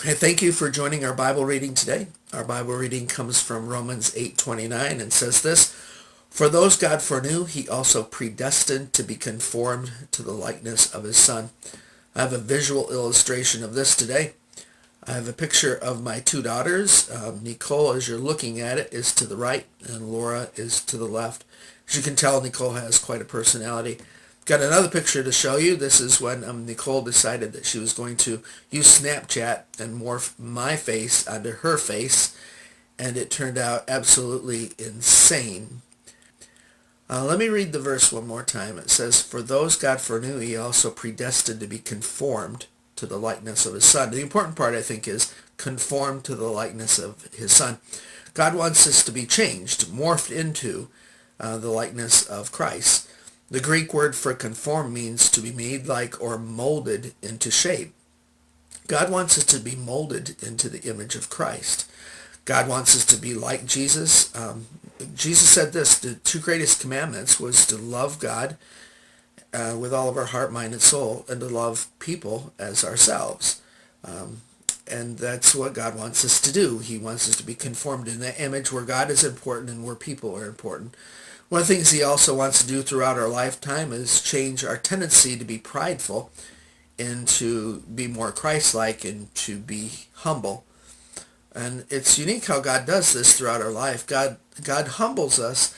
I thank you for joining our Bible reading today. Our Bible reading comes from Romans 8:29 and says this, "For those God foreknew, he also predestined to be conformed to the likeness of his Son." I have a visual illustration of this today. I have a picture of my two daughters. Nicole, as you're looking at it, is to the right, and Laura is to the left. As you can tell, Nicole has quite a personality. Got another picture to show you. This is when Nicole decided that she was going to use Snapchat and morph my face onto her face, and it turned out absolutely insane. Let me read the verse one more time. It says, "For those God foreknew, he also predestined to be conformed to the likeness of his Son." The important part, I think, is conformed to the likeness of his Son. God wants us to be changed, morphed into the likeness of Christ. The Greek word for conform means to be made like or molded into shape. God wants us to be molded into the image of Christ. God wants us to be like Jesus. Jesus said this, the two greatest commandments was to love God with all of our heart, mind, and soul, and to love people as ourselves. And that's what God wants us to do. He wants us to be conformed in that image where God is important and where people are important. One of the things he also wants to do throughout our lifetime is change our tendency to be prideful and to be more Christ-like and to be humble. And it's unique how God does this throughout our life. God humbles us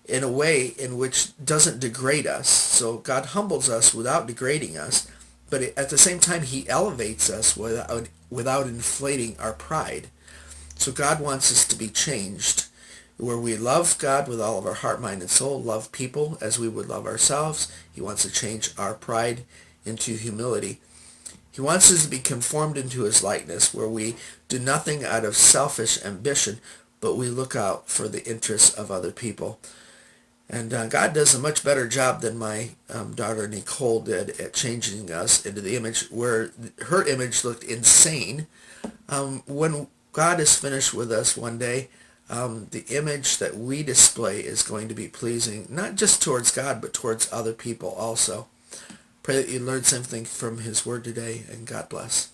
in a way in which doesn't degrade us. So God humbles us without degrading us, but at the same time he elevates us without inflating our pride. So God wants us to be changed, where we love God with all of our heart, mind, and soul, love people as we would love ourselves. He wants to change our pride into humility. He wants us to be conformed into his likeness, where we do nothing out of selfish ambition, but we look out for the interests of other people. And God does a much better job than my daughter Nicole did at changing us into the image, where her image looked insane. When God is finished with us one day, the image that we display is going to be pleasing, not just towards God, but towards other people also. Pray that you learned something from his word today, and God bless.